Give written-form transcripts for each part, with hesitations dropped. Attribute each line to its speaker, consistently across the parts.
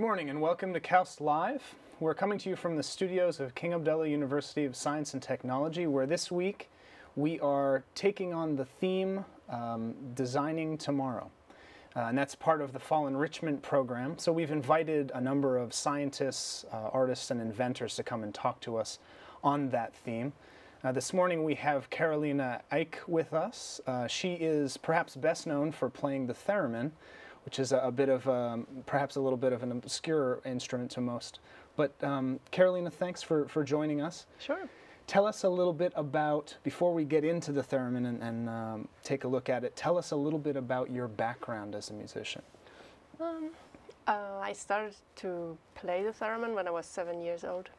Speaker 1: morning and welcome to KAUST Live. We're coming to you from the studios of King Abdullah University of Science and Technology, where this week we are taking on the theme Designing Tomorrow. And that's part of the Fall Enrichment program. So we've invited a number of scientists, artists, and inventors to come and talk to us on that theme. This morning we have Carolina Eyck with us. She is perhaps best known for playing the theremin, which is a bit of, perhaps a little bit of an obscure instrument to most. But Carolina, thanks for joining us.
Speaker 2: Sure.
Speaker 1: Tell us a little bit about, before we get into the theremin and take a look at it, tell us a little bit about your background as a musician.
Speaker 2: I started to play the theremin when I was 7 years old.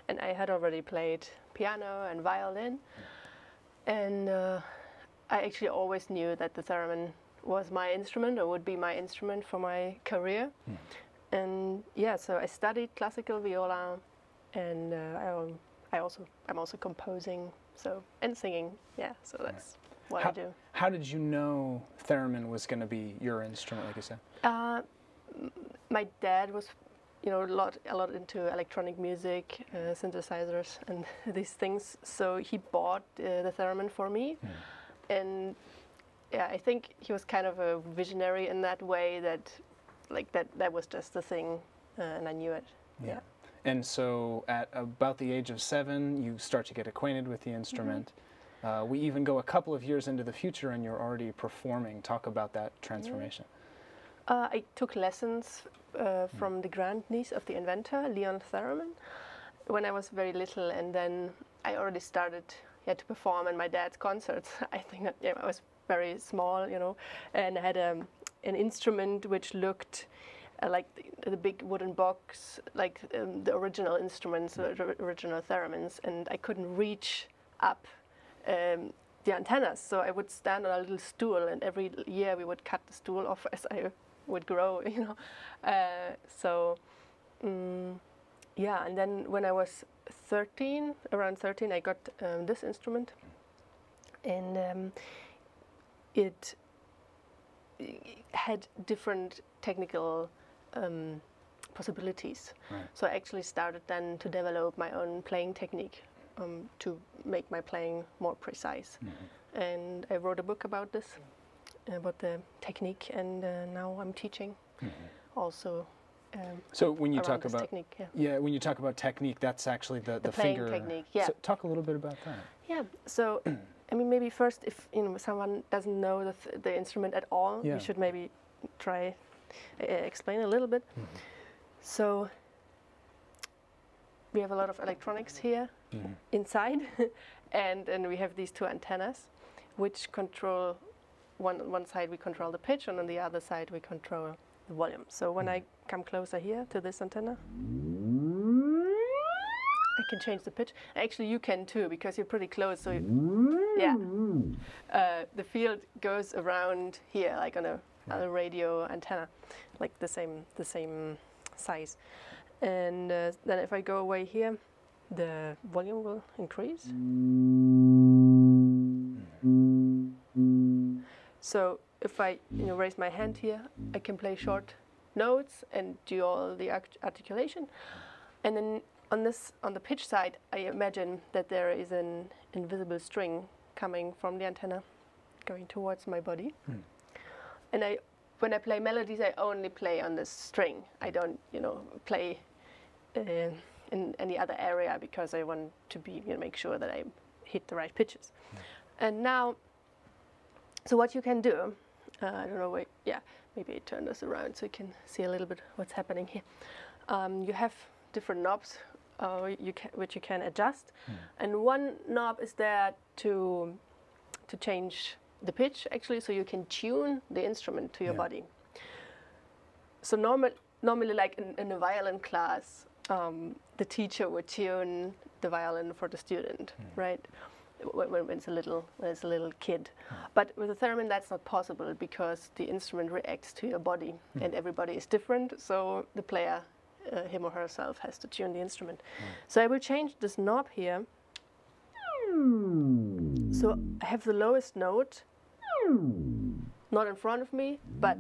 Speaker 2: And I had already played piano and violin. And I actually always knew that the theremin was my instrument, or would be my instrument for my career. And yeah, so I studied classical viola, and I'm also composing, and singing. Yeah, so that's what I do.
Speaker 1: How did you know theremin was going to be your instrument, like you said?
Speaker 2: My dad was, a lot into electronic music, synthesizers, and these things. So he bought the theremin for me, and yeah, I think he was kind of a visionary in that way, that that was just the thing, and I knew it. Yeah.
Speaker 1: And so at about the age of 7, you start to get acquainted with the instrument. We even go a couple of years into the future and you're already performing. Talk about that transformation.
Speaker 2: I took lessons from the grandniece of the inventor, Leon Theremin, when I was very little, and then I already started to perform in my dad's concerts. I think that I was very small, and I had an instrument which looked like the big wooden box, like the original instruments, the original theremins, and I couldn't reach up the antennas, so I would stand on a little stool, and every year we would cut the stool off as I would grow, yeah, and then when I was 13, around 13, I got this instrument, and it had different technical possibilities.
Speaker 1: Right.
Speaker 2: So I actually started then to develop my own playing technique to make my playing more precise. And I wrote a book about this, about the technique, and now I'm teaching also.
Speaker 1: So when you talk about
Speaker 2: technique,
Speaker 1: when you talk about technique, that's actually the
Speaker 2: playing
Speaker 1: finger
Speaker 2: technique. Yeah.
Speaker 1: So talk a little bit about that.
Speaker 2: Yeah. So I mean, maybe first, if someone doesn't know the instrument at all, we should maybe try explain a little bit. So we have a lot of electronics here inside, and we have these two antennas, which control one side we control the pitch, and on the other side we control the volume. So when I come closer here to this antenna, I can change the pitch. Actually, you can too, because you're pretty close. So the field goes around here, like on a radio antenna, like the same size. And then if I go away here, the volume will increase. So if I raise my hand here, I can play short notes and do all the articulation. And then on the pitch side, I imagine that there is an invisible string coming from the antenna, going towards my body. And when I play melodies, I only play on this string. I don't, play in any other area, because I want to make sure that I hit the right pitches. And now, so what you can do, I don't know, maybe I turn this around so you can see a little bit what's happening here. You have different knobs which you can adjust, and one knob is there to change the pitch, actually, so you can tune the instrument to your body. So normally, like in a violin class, the teacher would tune the violin for the student, right? When it's a little kid. But with the theremin, that's not possible, because the instrument reacts to your body, and everybody is different. So the player, him or herself, has to tune the instrument. So I will change this knob here. So I have the lowest note, not in front of me, but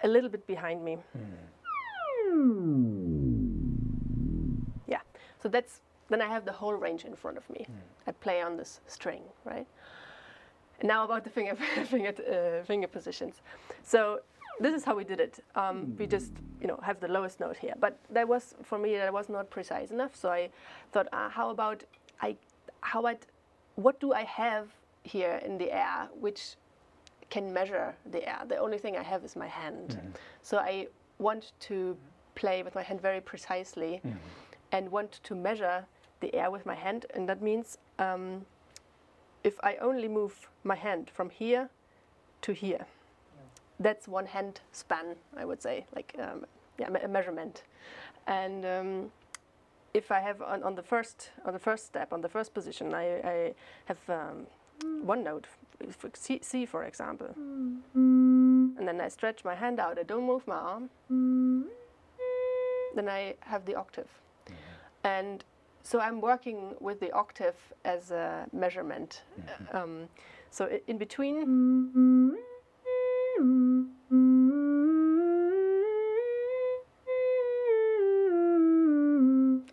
Speaker 2: a little bit behind me. Yeah, so then I have the whole range in front of me. I play on this string, right? And now about the finger positions. So this is how we did it. We just, have the lowest note here. But that was, for me, that was not precise enough. So I thought, what do I have here in the air which can measure the air? The only thing I have is my hand. So I want to play with my hand very precisely and want to measure the air with my hand. And that means if I only move my hand from here to here, that's one hand span, I would say, like a measurement. And if I have on the first step, on the first position, I have one note, for C, for example, and then I stretch my hand out. I don't move my arm. Then I have the octave, and so I'm working with the octave as a measurement. So in between.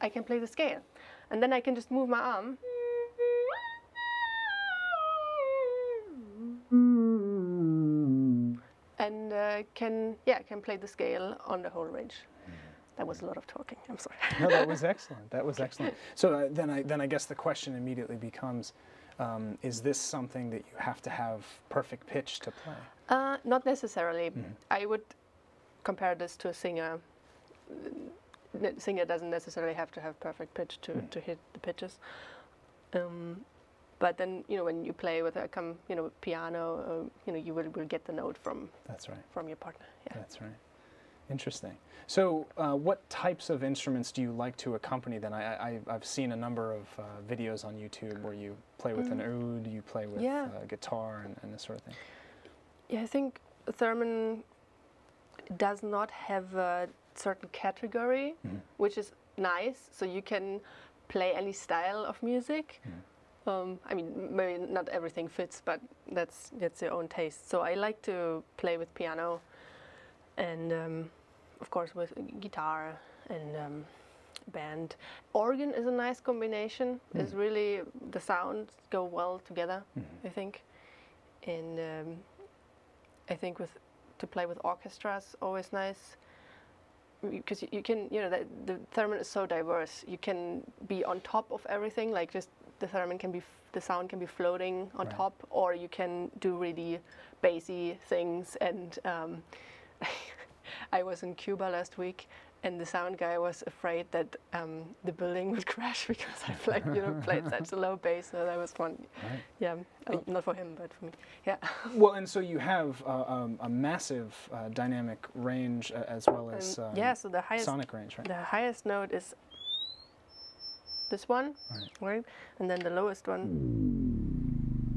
Speaker 2: I can play the scale, and then I can just move my arm and can play the scale on the whole range. That was a lot of talking. I'm sorry.
Speaker 1: No, that was excellent. That was excellent. So then I guess the question immediately becomes, is this something that you have to have perfect pitch to play?
Speaker 2: Not necessarily. I would compare this to a singer. The singer doesn't necessarily have to have perfect pitch to hit the pitches. But then, when you play with a piano, you will get the note from from your partner. Yeah.
Speaker 1: That's right. Interesting. So what types of instruments do you like to accompany then? I've seen a number of videos on YouTube where you play with an oud, you play with guitar and this sort of thing.
Speaker 2: Yeah, I think Theremin does not have a certain category, which is nice. So you can play any style of music. I mean, maybe not everything fits, but that's your own taste. So I like to play with piano, and of course with guitar and band. Organ is a nice combination. It's really, the sounds go well together, I think. And I think to play with orchestras always nice, because you can, the theremin is so diverse. You can be on top of everything, like just the theremin can be, the sound can be floating on top, or you can do really bassy things. And I was in Cuba last week, and the sound guy was afraid that the building would crash because I played such a low bass. So that was fun. Right. Yeah, not for him, but for me. Yeah.
Speaker 1: Well, and so you have a massive dynamic range as well as
Speaker 2: so the highest
Speaker 1: sonic range, right?
Speaker 2: The highest note is this one, right? And then the lowest one.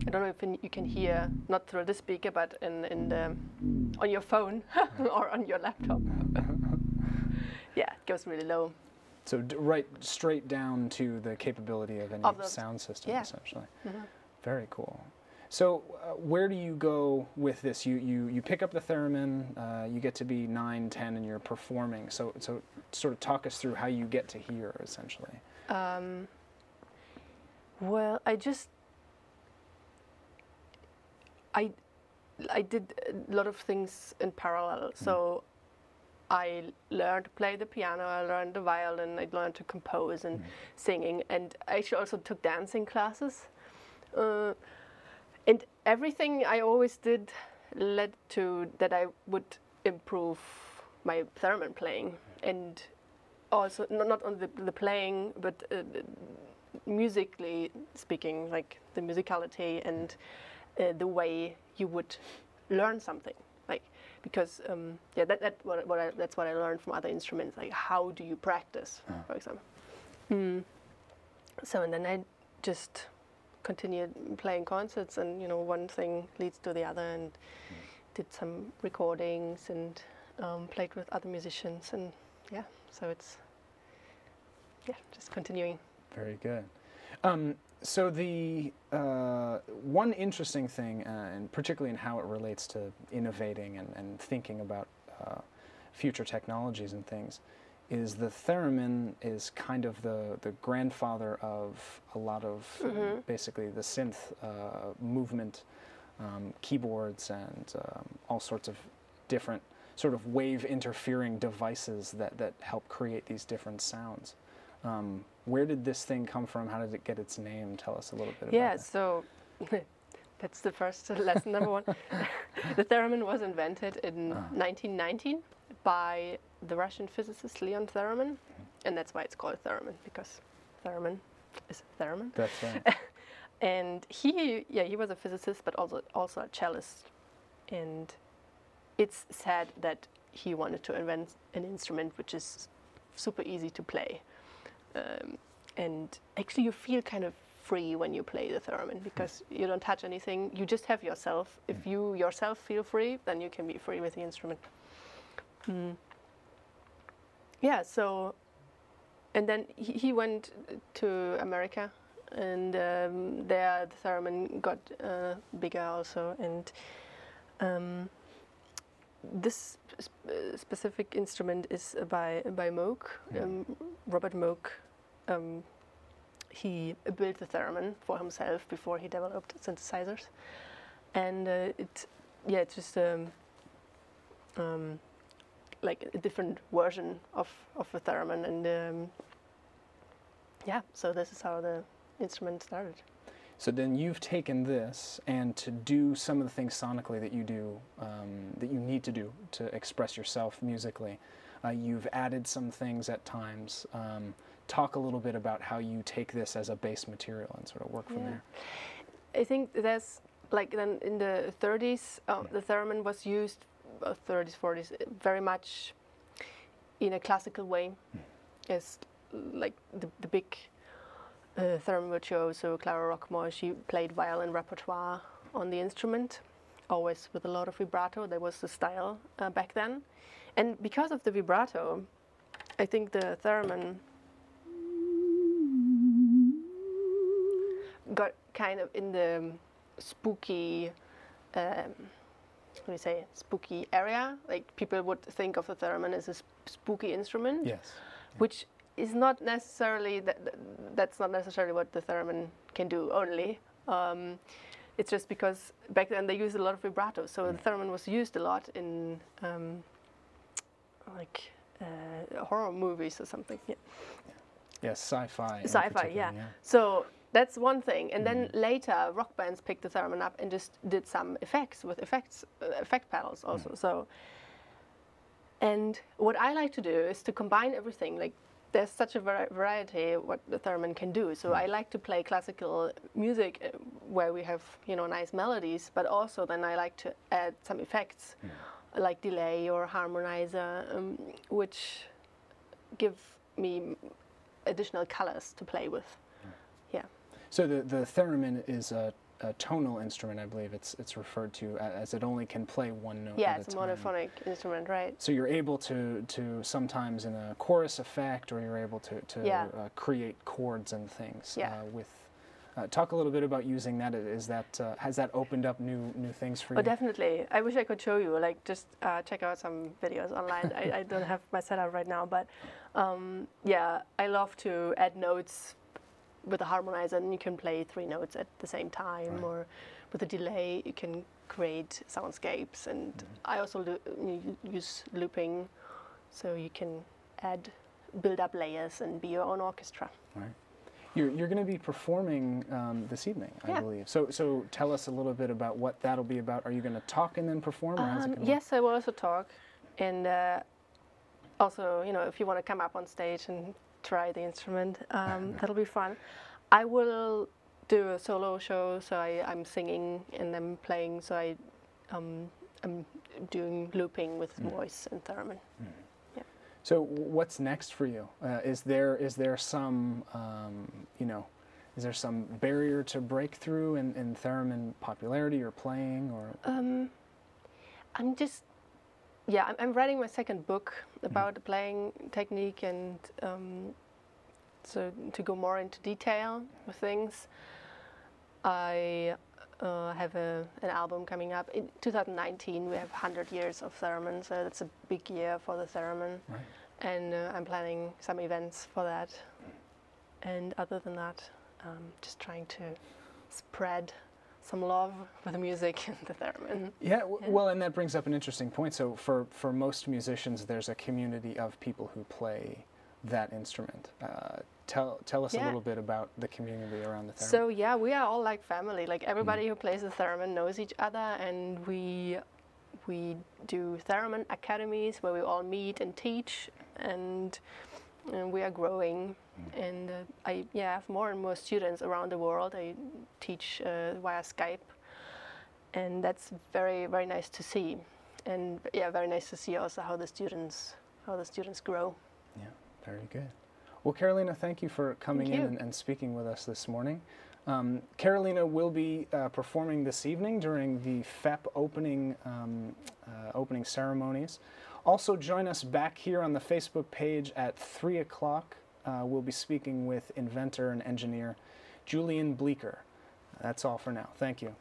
Speaker 2: I don't know if you can hear, not through the speaker, but on your phone or on your laptop. Yeah, it goes really low.
Speaker 1: So right straight down to the capability of any sound system, essentially. Very cool. So where do you go with this? You pick up the theremin, you get to be 9, 10, and you're performing. So sort of talk us through how you get to here, essentially.
Speaker 2: Well, I did a lot of things in parallel. So I learned to play the piano, I learned the violin, I learned to compose and singing, and I actually also took dancing classes. And everything I always did led to that I would improve my theremin playing, and also not on the playing, but musically speaking, like the musicality and the way you would learn something, like, because that's what I learned from other instruments, like how do you practice, for example. So and then I just continued playing concerts, and one thing leads to the other, and did some recordings and played with other musicians, and so it's just continuing.
Speaker 1: Very good. So the one interesting thing, and particularly in how it relates to innovating and thinking about future technologies and things, is the theremin is kind of the grandfather of a lot of basically the synth movement, keyboards and all sorts of different sort of wave interfering devices that help create these different sounds. Where did this thing come from? How did it get its name? Tell us a little bit about that.
Speaker 2: Yeah, so that's the first lesson, number one. The theremin was invented in 1919 by the Russian physicist Leon Theremin, and that's why it's called theremin, because theremin is theremin.
Speaker 1: That's right.
Speaker 2: And he was a physicist, but also a cellist. And it's said that he wanted to invent an instrument which is super easy to play. And actually you feel kind of free when you play the theremin, because you don't touch anything, you just have yourself. If you yourself feel free, then you can be free with the instrument. Yeah, so, and then he went to America, and there the theremin got bigger also, and this specific instrument is by Moog, Robert Moog. He built the theremin for himself before he developed synthesizers, and it's just like a different version of the theremin, and so this is how the instrument started.
Speaker 1: So then you've taken this, and to do some of the things sonically that you do, that you need to do to express yourself musically, you've added some things at times. Talk a little bit about how you take this as a base material and sort of work from there.
Speaker 2: I think there's, like, then in the 30s, the theremin was used, 30s, 40s, very much in a classical way. As like the big theremin virtuoso Clara Rockmore, she played violin repertoire on the instrument, always with a lot of vibrato. That was the style back then. And because of the vibrato, I think the theremin got kind of in the spooky, spooky area. Like, people would think of the theremin as a spooky instrument.
Speaker 1: Yes.
Speaker 2: Which is not necessarily, that's not necessarily what the theremin can do only. It's just because back then they used a lot of vibrato, so the theremin was used a lot in horror movies or something.
Speaker 1: Yes, sci-fi.
Speaker 2: Sci-fi, yeah. So that's one thing, and then later rock bands picked the theremin up and just did some effects with effect pedals also. So, and what I like to do is to combine everything. Like, there's such a variety what the theremin can do. So I like to play classical music where we have, nice melodies, but also then I like to add some effects, like delay or harmonizer, which give me additional colors to play with. Yeah. So
Speaker 1: the theremin is a tonal instrument, I believe it's referred to, as it only can play one note at a time.
Speaker 2: Yeah, it's a monophonic instrument, right.
Speaker 1: So you're able to sometimes in a chorus effect, or you're able to create chords and things with. Talk a little bit about using that. Is that has that opened up new things for you?
Speaker 2: Oh, definitely. I wish I could show you. Like, just check out some videos online. I don't have my setup right now, but I love to add notes with a harmonizer, and you can play 3 notes at the same time, or with a delay you can create soundscapes. And I also use looping, so you can build up layers and be your own orchestra.
Speaker 1: Right. You're going to be performing this evening, I believe. So tell us a little bit about what that'll be about. Are you going to talk and then perform, or how's it going to
Speaker 2: Yes, I will also talk, and also, if you want to come up on stage and try the instrument, that'll be fun. I will do a solo show, so I'm singing and I'm playing, so I'm doing looping with voice and theremin. Yeah.
Speaker 1: So what's next for you? Is there some is there some barrier to break through in theremin popularity or playing, or?
Speaker 2: I'm writing my second book about the playing technique, and so to go more into detail with things. I have an album coming up. In 2019 we have 100 years of theremin, so that's a big year for the theremin.
Speaker 1: Right.
Speaker 2: and I'm planning some events for that. And other than that, just trying to spread some love for the music and the theremin.
Speaker 1: Yeah, well, and that brings up an interesting point. So for most musicians, there's a community of people who play that instrument. Tell us a little bit about the community around the theremin.
Speaker 2: So yeah, we are all like family. Like everybody who plays the theremin knows each other, and we do theremin academies where we all meet and teach, and we are growing. And I have more and more students around the world. I teach via Skype, and that's very, very nice to see. And yeah, very nice to see also how the students grow.
Speaker 1: Yeah, very good. Well, Carolina, thank you for coming in and speaking with us this morning. Carolina will be performing this evening during the FEP opening ceremonies. Also, join us back here on the Facebook page at 3 o'clock. We'll be speaking with inventor and engineer Julian Bleeker. That's all for now. Thank you.